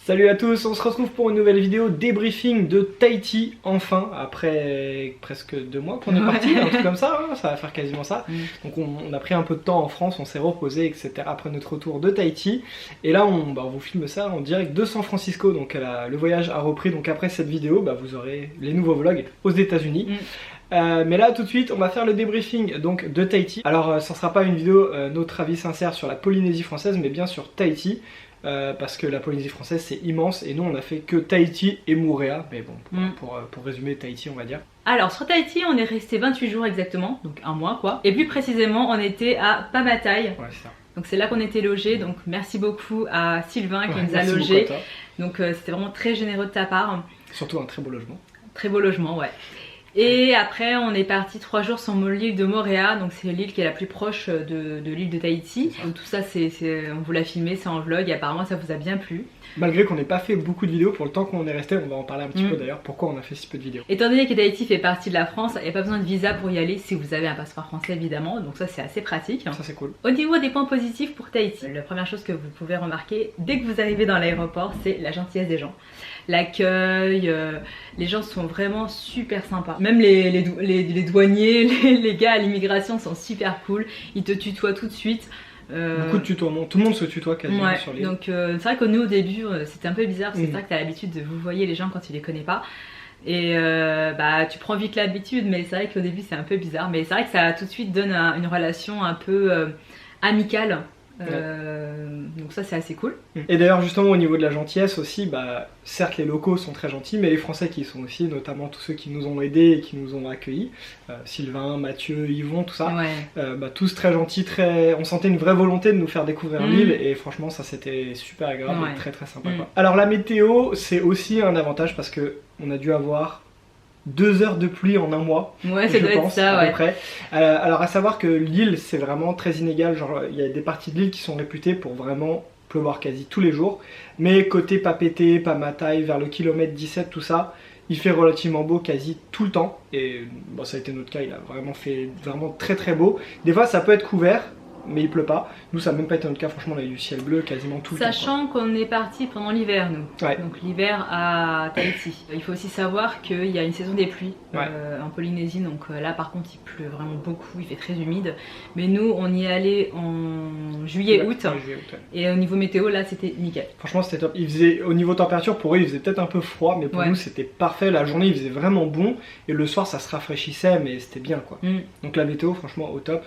Salut à tous, on se retrouve pour une nouvelle vidéo débriefing de Tahiti, enfin, après presque 2 mois qu'on est parti, un truc comme ça, hein, ça va faire quasiment ça. Donc on a pris un peu de temps en France, on s'est reposé, etc. après notre retour de Tahiti. Et là, on vous filme ça en direct de San Francisco, donc le voyage a repris. Donc après cette vidéo, vous aurez les nouveaux vlogs aux États-Unis. Mais là tout de suite on va faire le débriefing donc de Tahiti. Alors ça sera pas une vidéo notre avis sincère sur la Polynésie française, mais bien sur Tahiti, parce que la Polynésie française c'est immense et nous on a fait que Tahiti et Moorea, mais bon pour résumer Tahiti on va dire. Alors sur Tahiti on est resté 28 jours exactement, donc un mois quoi, et plus précisément on était à Pamatai. Ouais, c'est ça. Donc c'est là qu'on était logé, donc merci beaucoup à Sylvain qui nous a logés. Donc c'était vraiment très généreux de ta part. Surtout un très beau logement. Très beau logement, ouais. Et après on est parti 3 jours sur l'île de Moorea, donc c'est l'île qui est la plus proche de l'île de Tahiti. Donc tout ça on vous l'a filmé, c'est en vlog et apparemment ça vous a bien plu. Malgré qu'on n'ait pas fait beaucoup de vidéos pour le temps qu'on est resté, on va en parler un petit peu d'ailleurs, pourquoi on a fait si peu de vidéos. Étant donné que Tahiti fait partie de la France, il n'y a pas besoin de visa pour y aller si vous avez un passeport français évidemment, donc ça c'est assez pratique. Ça c'est cool. Au niveau des points positifs pour Tahiti, la première chose que vous pouvez remarquer dès que vous arrivez dans l'aéroport, c'est la gentillesse des gens. L'accueil, les gens sont vraiment super sympas. Même les douaniers, les gars à l'immigration sont super cool, ils te tutoient tout de suite. Beaucoup de tutoiements, tout le monde se tutoie quasiment sur l'île. Donc c'est vrai que nous au début c'était un peu bizarre, parce que c'est vrai que tu as l'habitude de vous voyer les gens quand tu les connais pas. Et tu prends vite l'habitude, mais c'est vrai qu'au début c'est un peu bizarre. Mais c'est vrai que ça tout de suite donne une relation un peu amicale. Donc ça c'est assez cool. Et d'ailleurs justement au niveau de la gentillesse aussi, certes les locaux sont très gentils, mais les Français qui y sont aussi, notamment tous ceux qui nous ont aidés et qui nous ont accueillis, Sylvain, Mathieu, Yvon, tout ça, tous très gentils, on sentait une vraie volonté de nous faire découvrir l'île et franchement ça c'était super agréable et très sympa quoi. Alors la météo c'est aussi un avantage parce que on a dû avoir 2 heures de pluie en un mois, ça doit être ça, à peu près. Alors à savoir que l'île c'est vraiment très inégal, genre il y a des parties de l'île qui sont réputées pour vraiment pleuvoir quasi tous les jours, mais côté Papeete, Pamatai, vers le kilomètre 17, tout ça, il fait relativement beau quasi tout le temps, et ça a été notre cas, il a vraiment fait très beau. Des fois ça peut être couvert, mais il pleut pas. Nous ça n'a même pas été notre cas, franchement on a eu du ciel bleu quasiment tout le temps. Sachant qu'on est parti pendant l'hiver nous, donc l'hiver à Tahiti. Il faut aussi savoir qu'il y a une saison des pluies en Polynésie, donc là par contre il pleut vraiment beaucoup, il fait très humide. Mais nous on y est allé en juillet-août, et au niveau météo là c'était nickel. Franchement c'était top, au niveau température pour eux il faisait peut-être un peu froid, mais pour nous c'était parfait, la journée il faisait vraiment bon, et le soir ça se rafraîchissait, mais c'était bien quoi. Donc la météo franchement au top.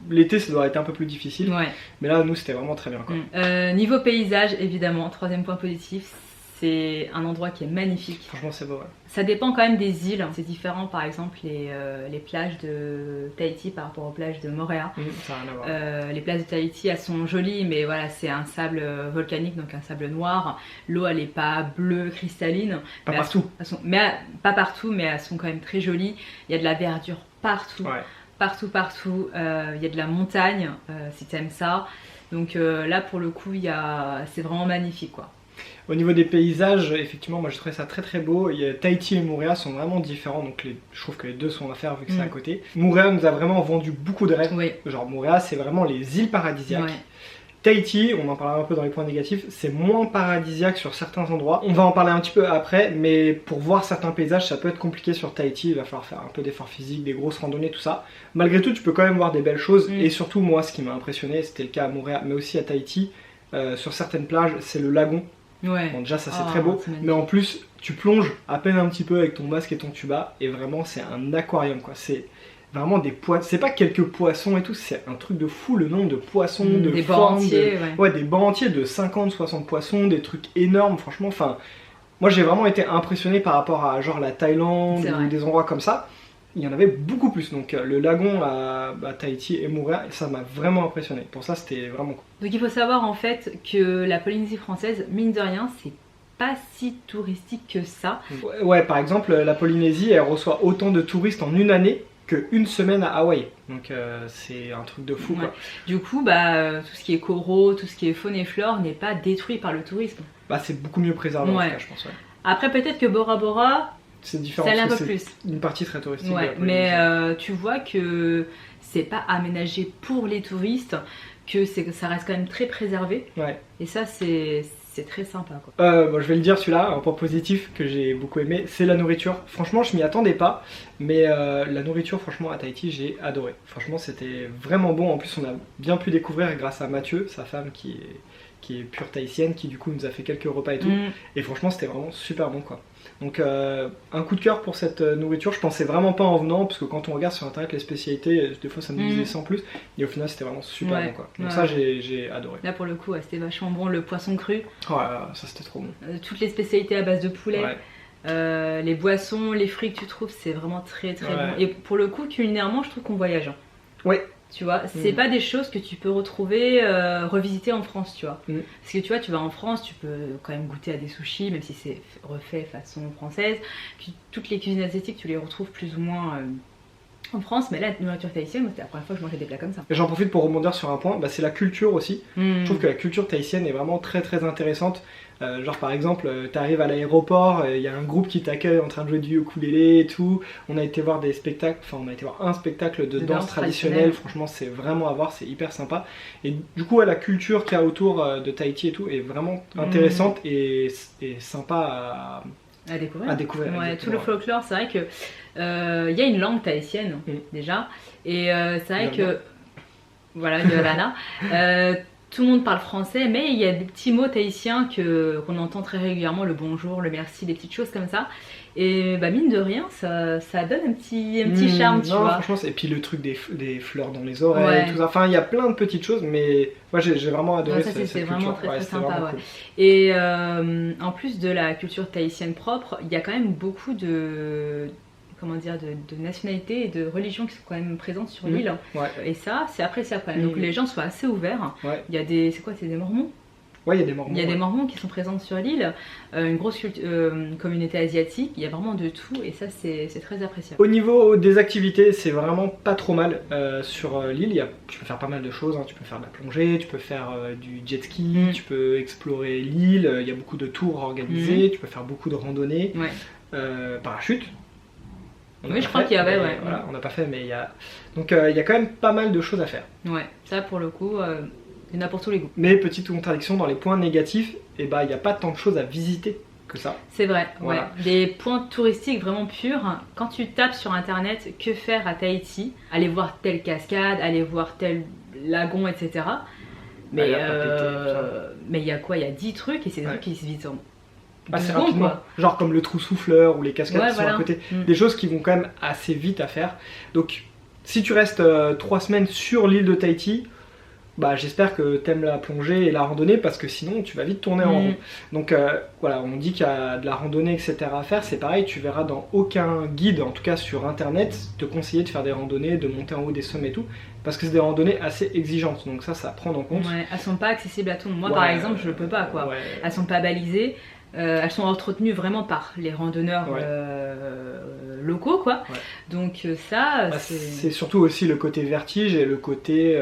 L'été ça doit être un peu plus difficile, mais là nous c'était vraiment très bien quoi. Niveau paysage évidemment, troisième point positif, c'est un endroit qui est magnifique. Franchement c'est beau Ça dépend quand même des îles, c'est différent par exemple les plages de Tahiti par rapport aux plages de Moorea. Ça a rien à voir. Les plages de Tahiti elles sont jolies, mais voilà c'est un sable volcanique, donc un sable noir. L'eau elle est pas bleue cristalline. Pas partout. Pas partout, mais elles sont quand même très jolies. Il y a de la verdure partout. Partout, il y a de la montagne si tu aimes ça. Donc là pour le coup c'est vraiment magnifique quoi. Au niveau des paysages, effectivement moi je trouvais ça très beau. Tahiti et Moorea sont vraiment différents, donc je trouve que les deux sont à faire vu que c'est à côté. Moorea nous a vraiment vendu beaucoup de rêves, genre Moorea c'est vraiment les îles paradisiaques. Tahiti, on en parlera un peu dans les points négatifs, c'est moins paradisiaque sur certains endroits. On va en parler un petit peu après, mais pour voir certains paysages, ça peut être compliqué sur Tahiti. Il va falloir faire un peu d'effort physique, des grosses randonnées, tout ça. Malgré tout, tu peux quand même voir des belles choses. Et surtout, moi, ce qui m'a impressionné, c'était le cas à Moorea, mais aussi à Tahiti. Sur certaines plages, c'est le lagon. Bon, déjà, ça c'est très beau. Mais en plus, tu plonges à peine un petit peu avec ton masque et ton tuba. Et vraiment, c'est un aquarium, quoi. C'est vraiment des poissons, c'est pas quelques poissons et tout, c'est un truc de fou le nombre de poissons, des bancs entiers, des bancs entiers de 50-60 poissons, des trucs énormes, franchement, enfin, moi j'ai vraiment été impressionné par rapport à genre la Thaïlande ou des endroits comme ça, il y en avait beaucoup plus, donc le lagon à Tahiti et Moorea, ça m'a vraiment impressionné, pour ça c'était vraiment cool. Donc il faut savoir en fait que la Polynésie française, mine de rien, c'est pas si touristique que ça. Ouais, par exemple, la Polynésie, elle reçoit autant de touristes en une année qu'une semaine à Hawaï, donc c'est un truc de fou quoi. Du coup tout ce qui est coraux, tout ce qui est faune et flore n'est pas détruit par le tourisme. C'est beaucoup mieux préservé en tout cas, je pense. Après peut-être que Bora Bora c'est différent, ça allait un peu plus, une partie très touristique mais tu vois que c'est pas aménagé pour les touristes, que ça reste quand même très préservé, et ça c'est c'est très sympa quoi. Bon, je vais le dire celui-là, un point positif que j'ai beaucoup aimé, c'est la nourriture. Franchement je m'y attendais pas, mais la nourriture franchement à Tahiti j'ai adoré. Franchement c'était vraiment bon, en plus on a bien pu découvrir grâce à Mathieu, sa femme qui est pure tahitienne, qui du coup nous a fait quelques repas et tout, et franchement c'était vraiment super bon quoi. Donc un coup de cœur pour cette nourriture, je pensais vraiment pas en venant, parce que quand on regarde sur internet les spécialités, des fois ça nous disait 100 plus, et au final c'était vraiment super bon quoi. Donc ça j'ai adoré. Là pour le coup c'était vachement bon, le poisson cru. Ouais, ça c'était trop bon. Toutes les spécialités à base de poulet. Les boissons, les fruits que tu trouves, c'est vraiment très bon. Et pour le coup, culinairement, je trouve qu'on voyage. Ouais. Tu vois, c'est pas des choses que tu peux retrouver, revisiter en France, tu vois. Parce que tu vois, tu vas en France, tu peux quand même goûter à des sushis, même si c'est refait façon française. Toutes les cuisines asiatiques, tu les retrouves plus ou moins en France, mais là, la nourriture tahitienne, c'était la première fois que je mangeais des plats comme ça. Et j'en profite pour rebondir sur un point, bah, c'est la culture aussi. Je trouve que la culture tahitienne est vraiment très intéressante. Genre par exemple, t'arrives à l'aéroport, il y a un groupe qui t'accueille en train de jouer du ukulélé et tout. On a été voir des spectacles, enfin on a été voir un spectacle de danse traditionnelle. Franchement c'est vraiment à voir, c'est hyper sympa. Et du coup la culture qu'il y a autour de Tahiti et tout est vraiment intéressante et sympa à découvrir. Ouais, tout le folklore, c'est vrai que il y a une langue tahitienne déjà, et c'est vrai que voilà, Yolana, tout le monde parle français, mais il y a des petits mots tahitiens qu'on entend très régulièrement, le bonjour, le merci, des petites choses comme ça. Et bah mine de rien, ça donne un petit charme, tu vois. Franchement, et puis le truc des fleurs dans les oreilles, tout ça. Enfin, il y a plein de petites choses, mais moi j'ai vraiment adoré cette culture. C'est vraiment très sympa. Cool. Et en plus de la culture tahitienne propre, il y a quand même beaucoup de nationalités et de religions qui sont quand même présentes sur l'île. Et ça, c'est appréciable quand même. Donc les gens sont assez ouverts. Il y a des Mormons. Ouais, il y a des Mormons. Il y a des Mormons qui sont présents sur l'île, une grosse communauté asiatique, il y a vraiment de tout et ça c'est très appréciable. Au niveau des activités, c'est vraiment pas trop mal sur l'île. Tu peux faire pas mal de choses, tu peux faire de la plongée, tu peux faire du jet ski, tu peux explorer l'île, il y a beaucoup de tours organisés, tu peux faire beaucoup de randonnées, parachute. Oui, je crois qu'il y avait, Voilà, on n'a pas fait, mais il y a. Donc il y a quand même pas mal de choses à faire. Ouais, ça pour le coup, il y en a pour tous les goûts. Mais petite contradiction, dans les points négatifs, il n'y a pas tant de choses à visiter que ça. C'est vrai, Des points touristiques vraiment purs. Quand tu tapes sur internet que faire à Tahiti, aller voir telle cascade, aller voir tel lagon, etc. Mais il y a quoi? Il y a 10 trucs et c'est des trucs qui se visitent assez rapidement, genre comme le trou souffleur ou les cascades qui sont à côté, des choses qui vont quand même assez vite à faire. Donc si tu restes 3 semaines sur l'île de Tahiti, bah j'espère que t'aimes la plongée et la randonnée, parce que sinon tu vas vite tourner en rond. Donc voilà, on dit qu'il y a de la randonnée etc à faire, c'est pareil, tu verras dans aucun guide, en tout cas sur internet, te conseiller de faire des randonnées, de monter en haut des sommets et tout, parce que c'est des randonnées assez exigeantes, donc ça à prendre en compte. Elles sont pas accessibles à tout le monde. Moi par exemple je peux pas quoi, elles sont pas balisées. Elles sont entretenues vraiment par les randonneurs locaux quoi. Donc ça c'est surtout aussi le côté vertige et le côté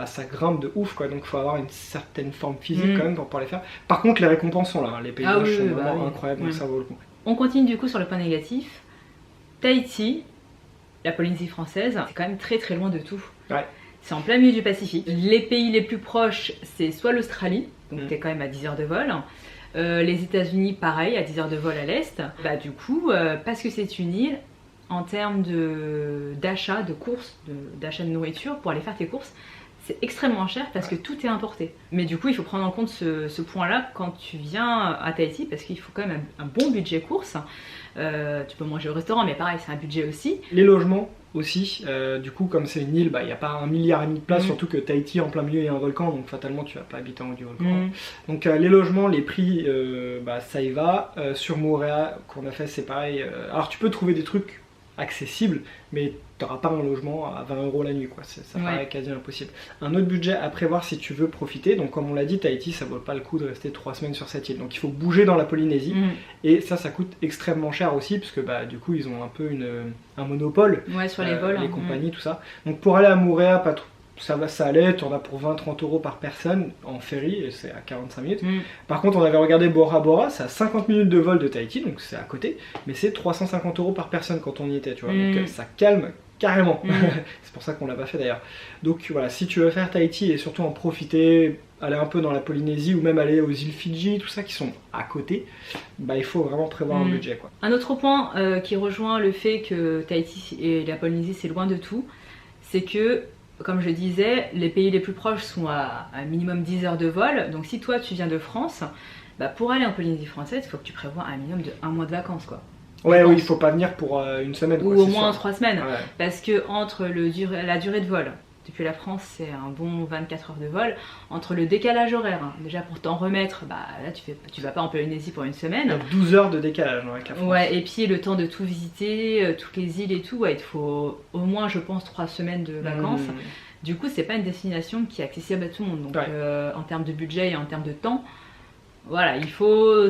ça grimpe de ouf quoi, donc il faut avoir une certaine forme physique quand même pour pouvoir les faire. Par contre les récompenses sont là, les paysages sont vraiment incroyables, donc ça vaut le coup. On continue du coup sur le point négatif. Tahiti, la Polynésie française, c'est quand même très loin de tout. C'est en plein milieu du Pacifique. Les pays les plus proches, c'est soit l'Australie, donc t'es quand même à 10 heures de vol. Les États-Unis, pareil, à 10 heures de vol à l'est. Bah du coup, parce que c'est une île, en termes d'achat, de courses, d'achat de nourriture, pour aller faire tes courses, c'est extrêmement cher parce que tout est importé. Mais du coup, il faut prendre en compte ce point-là quand tu viens à Tahiti, parce qu'il faut quand même un bon budget course. Tu peux manger au restaurant, mais pareil, c'est un budget aussi. Les logements aussi, du coup, comme c'est une île, il n'y a pas 1,5 milliard de places, surtout que Tahiti, en plein milieu, il y a un volcan, donc fatalement, tu vas pas habiter en haut du volcan. Donc les logements, les prix, ça y va. Sur Moorea, qu'on a fait, c'est pareil. Alors tu peux trouver des trucs accessibles, mais tu n'auras pas un logement à 20 € la nuit, quoi. Ça paraît quasi impossible. Un autre budget à prévoir si tu veux profiter, donc comme on l'a dit, Tahiti, ça vaut pas le coup de rester 3 semaines sur cette île, donc il faut bouger dans la Polynésie, et ça coûte extrêmement cher aussi, parce que du coup ils ont un peu un monopole sur les vols, les compagnies, tout ça. Donc pour aller à Moorea, pas trop. Ça allait, tu en as pour 20-30 € par personne en ferry, et c'est à 45 minutes. Par contre, on avait regardé Bora Bora, c'est à 50 minutes de vol de Tahiti, donc c'est à côté, mais c'est 350 € par personne quand on y était, tu vois. Donc ça calme Carrément. C'est pour ça qu'on l'a pas fait d'ailleurs. Donc voilà, si tu veux faire Tahiti et surtout en profiter, aller un peu dans la Polynésie ou même aller aux îles Fidji, tout ça qui sont à côté, bah il faut vraiment prévoir un budget quoi. Un autre point qui rejoint le fait que Tahiti et la Polynésie c'est loin de tout, c'est que comme je disais, les pays les plus proches sont à un minimum 10 heures de vol. Donc si toi tu viens de France, bah, pour aller en Polynésie française, il faut que tu prévois un minimum de 1 mois de vacances quoi. Ouais, oui, il faut pas venir pour une semaine. Ou au moins 3 semaines. Ouais. Parce que entre la durée de vol, depuis la France c'est un bon 24 heures de vol, entre le décalage horaire, hein, déjà pour t'en remettre, bah là tu vas pas en Polynésie pour une semaine. Il y a 12 heures de décalage avec la France. Ouais, et puis le temps de tout visiter, toutes les îles et tout, ouais, il te faut au moins je pense 3 semaines de vacances. Du coup c'est pas une destination qui est accessible à tout le monde. Donc en termes de budget et en termes de temps, voilà,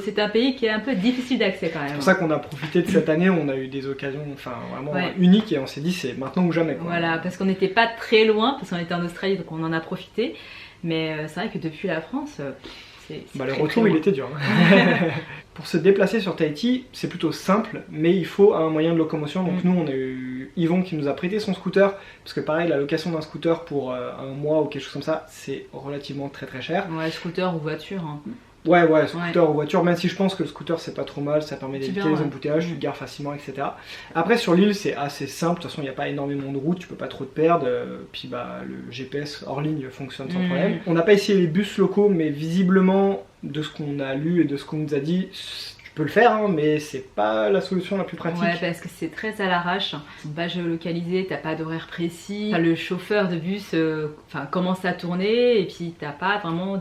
c'est un pays qui est un peu difficile d'accès quand même. C'est pour ça qu'on a profité de cette année, on a eu des occasions vraiment uniques et on s'est dit c'est maintenant ou jamais quoi. Voilà, parce qu'on n'était pas très loin, parce qu'on était en Australie donc on en a profité. Mais c'est vrai que depuis la France, le retour il était dur. Pour se déplacer sur Tahiti, c'est plutôt simple, mais il faut un moyen de locomotion. Donc nous on a eu Yvon qui nous a prêté son scooter, parce que pareil la location d'un scooter pour un mois ou quelque chose comme ça, c'est relativement très cher. Ouais, scooter ou voiture. Hein. Ouais, scooter ou voiture, même si je pense que le scooter c'est pas trop mal, ça permet d'éviter les embouteillages, tu te gares facilement, etc. Après sur l'île c'est assez simple, de toute façon il n'y a pas énormément de routes, tu peux pas trop te perdre, puis bah le GPS hors ligne fonctionne sans problème. On n'a pas essayé les bus locaux, mais visiblement de ce qu'on a lu et de ce qu'on nous a dit, tu peux le faire, hein, mais c'est pas la solution la plus pratique. Ouais, parce que c'est très à l'arrache, ils sont pas géolocalisés, t'as pas d'horaire précis, le chauffeur de bus commence à tourner et puis t'as pas vraiment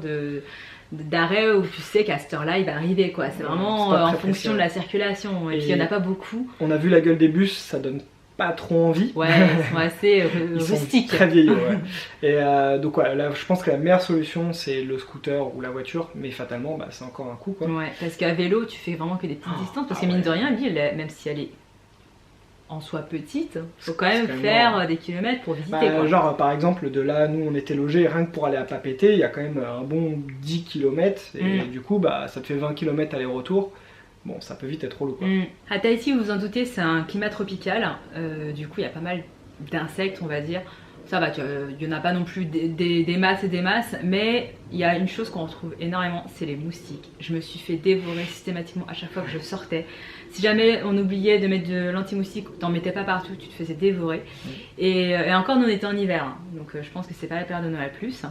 d'arrêt où tu sais qu'à cette heure-là il va arriver quoi. C'est vraiment en fonction de la circulation et puis il n'y en a pas beaucoup. On a vu la gueule des bus, ça donne pas trop envie. Ouais, ils sont assez rustiques. Très vieillots, ouais. Et donc là, je pense que la meilleure solution c'est le scooter ou la voiture, mais fatalement c'est encore un coup quoi. Ouais, parce qu'à vélo tu fais vraiment que des petites distances, parce que mine de rien l'île, même si elle est en soi petite, faut quand même faire des kilomètres pour visiter quoi. Genre par exemple de là nous on était logés, rien que pour aller à Papeete il y a quand même un bon 10 km et du coup ça te fait 20 km aller-retour. Bon ça peut vite être relou quoi. À Tahiti vous vous en doutez c'est un climat tropical, du coup il y a pas mal d'insectes on va dire. Ça va, il n'y en a pas non plus des masses et des masses, mais il y a une chose qu'on retrouve énormément, c'est les moustiques. Je me suis fait dévorer systématiquement à chaque fois que je sortais. Si jamais on oubliait de mettre de l'anti-moustique, t'en mettais pas partout, tu te faisais dévorer. Et encore nous on était en hiver, hein, donc je pense que c'est pas la période de Noël plus.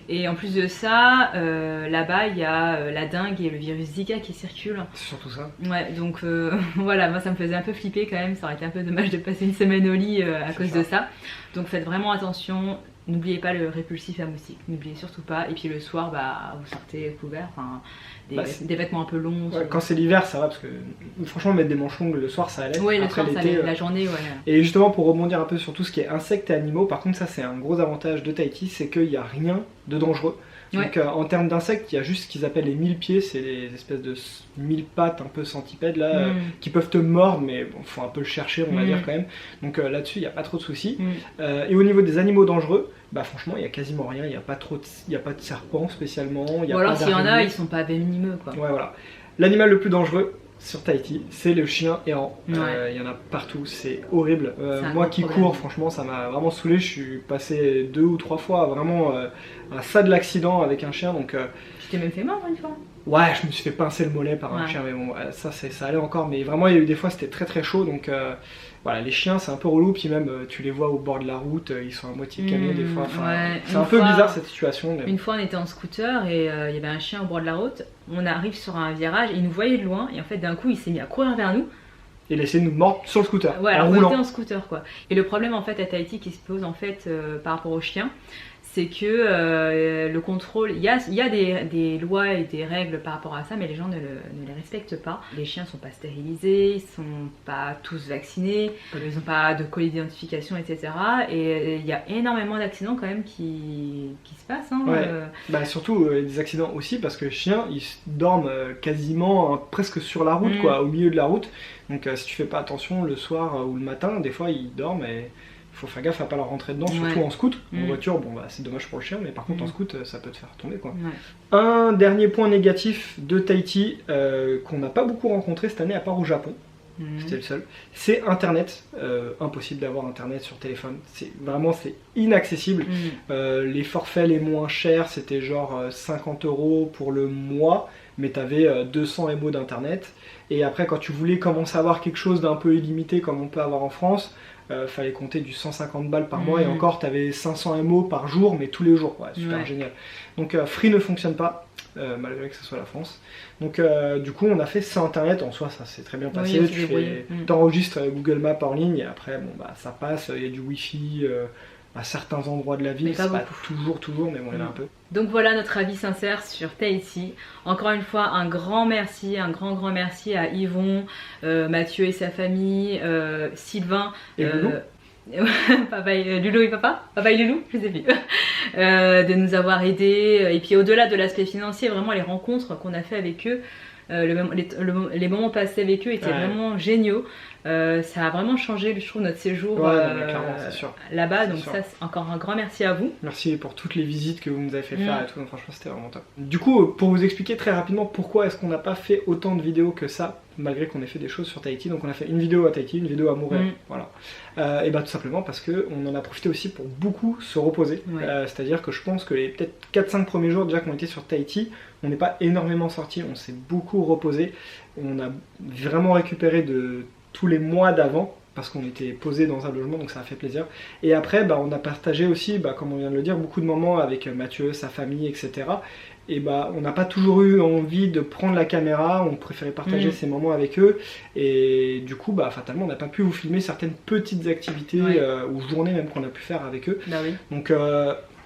Et en plus de ça, là-bas il y a la dengue et le virus Zika qui circulent. C'est surtout ça. Ouais, donc voilà, moi ça me faisait un peu flipper quand même, ça aurait été un peu dommage de passer une semaine au lit à cause de ça. Donc faites vraiment attention, n'oubliez pas le répulsif à moustiques, n'oubliez surtout pas. Et puis le soir, vous sortez couvert, des vêtements un peu longs. Ouais, quand c'est l'hiver, ça va parce que franchement, mettre des manches longues le soir, ça allait. Oui, le soir, ça allait, la journée, ouais. Et justement, pour rebondir un peu sur tout ce qui est insectes et animaux, par contre, ça c'est un gros avantage de Tahiti, c'est qu'il n'y a rien de dangereux. Donc en termes d'insectes, il y a juste ce qu'ils appellent les mille-pieds, c'est les espèces de mille-pattes un peu centipèdes là, qui peuvent te mordre, mais bon, faut un peu le chercher on va dire quand même. Donc là-dessus, il n'y a pas trop de soucis. Et au niveau des animaux dangereux, franchement, il n'y a quasiment rien, il n'y a pas de serpents spécialement. Ou alors s'il y en a, ils sont pas venimeux quoi. Ouais, voilà. L'animal le plus dangereux sur Tahiti, c'est le chien errant. Il y en a partout, c'est horrible. Moi qui cours, franchement, ça m'a vraiment saoulé. Je suis passé 2 ou 3 fois vraiment à ça de l'accident avec un chien. Donc, tu t'es même fait mort une fois? Ouais, je me suis fait pincer le mollet par un chien, mais bon, ça allait encore. Mais vraiment, il y a eu des fois, c'était très chaud. Donc voilà, les chiens, c'est un peu relou. Puis même, tu les vois au bord de la route, ils sont à moitié camés des fois. C'est un peu bizarre cette situation. Une fois, on était en scooter et il y avait un chien au bord de la route. On arrive sur un virage, il nous voyait de loin et en fait, d'un coup, il s'est mis à courir vers nous. Et il a essayé de nous mordre sur le scooter. Ouais, alors on était en scooter quoi. Et le problème en fait à Tahiti qui se pose en fait par rapport aux chiens, c'est que le contrôle, il y a des lois et des règles par rapport à ça, mais les gens ne les respectent pas. Les chiens sont pas stérilisés, ils sont pas tous vaccinés, ils n'ont pas de colis d'identification, etc. Et il y a énormément d'accidents quand même qui se passent. Hein, ouais. Surtout des accidents aussi parce que les chiens, ils dorment quasiment presque sur la route, quoi, au milieu de la route. Donc si tu fais pas attention le soir ou le matin, des fois ils dorment et faut faire gaffe à pas leur rentrer dedans, surtout en scoot. En voiture, bon c'est dommage pour le chien, mais par contre en scoot ça peut te faire tomber quoi. Un dernier point négatif de Tahiti qu'on n'a pas beaucoup rencontré cette année à part au Japon, C'était le seul. C'est internet, impossible d'avoir internet sur téléphone. C'est inaccessible. Les forfaits les moins chers, c'était genre 50 € pour le mois, mais t'avais 200 MO d'internet. Et après, quand tu voulais commencer à avoir quelque chose d'un peu illimité comme on peut avoir en France, fallait compter du 150 balles par mois, et encore t'avais 500 MO par jour, mais tous les jours, quoi. Super génial. Donc Free ne fonctionne pas, malgré que ce soit la France. Donc du coup on a fait ça internet, en soi ça s'est très bien passé. Tu t'enregistres Google Maps en ligne, et après bon bah ça passe, il y a du wifi à certains endroits de la ville, c'est pas toujours, mais bon il y en a un peu. Donc voilà notre avis sincère sur Tahiti. Encore une fois un grand merci, un grand merci à Yvon, Mathieu et sa famille, Sylvain et Loulou. Papa et Loulou et papa et Loulou, je sais plus, de nous avoir aidés. Et puis au-delà de l'aspect financier, vraiment les rencontres qu'on a fait avec eux, les moments passés avec eux étaient vraiment géniaux. Ça a vraiment changé, je trouve, notre séjour là-bas. Donc ça, c'est encore un grand merci à vous. Merci pour toutes les visites que vous nous avez fait faire et tout. Donc, franchement, c'était vraiment top. Du coup, pour vous expliquer très rapidement pourquoi est-ce qu'on n'a pas fait autant de vidéos que ça, malgré qu'on ait fait des choses sur Tahiti. Donc on a fait une vidéo à Tahiti, une vidéo à Moorea, voilà. Et bah tout simplement parce qu'on en a profité aussi pour beaucoup se reposer. C'est-à-dire que je pense que les peut-être 4-5 premiers jours déjà qu'on était sur Tahiti, on n'est pas énormément sorti, on s'est beaucoup reposé. On a vraiment récupéré de tous les mois d'avant, parce qu'on était posé dans un logement, donc ça a fait plaisir. Et après, bah, on a partagé aussi, bah, comme on vient de le dire, beaucoup de moments avec Mathieu, sa famille, etc. Et bah, on n'a pas toujours eu envie de prendre la caméra, on préférait partager ces moments avec eux. Et du coup, bah, fatalement, on n'a pas pu vous filmer certaines petites activités ou journées même qu'on a pu faire avec eux. Donc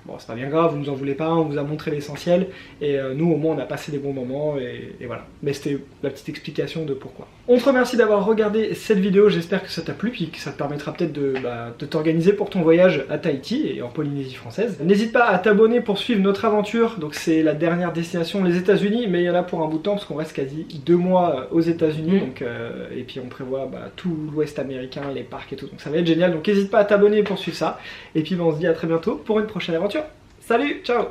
bon, c'est pas bien grave, vous nous en voulez pas, on vous a montré l'essentiel. Et nous, au moins, on a passé des bons moments et voilà. Mais c'était la petite explication de pourquoi. On te remercie d'avoir regardé cette vidéo, j'espère que ça t'a plu, puis que ça te permettra peut-être de t'organiser pour ton voyage à Tahiti et en Polynésie française. N'hésite pas à t'abonner pour suivre notre aventure, donc c'est la dernière destination, les États-Unis, mais il y en a pour un bout de temps, parce qu'on reste quasi 2 mois aux États-Unis, donc et puis on prévoit tout l'Ouest américain, les parcs et tout, donc ça va être génial, donc n'hésite pas à t'abonner pour suivre ça, et puis on se dit à très bientôt pour une prochaine aventure. Salut, ciao!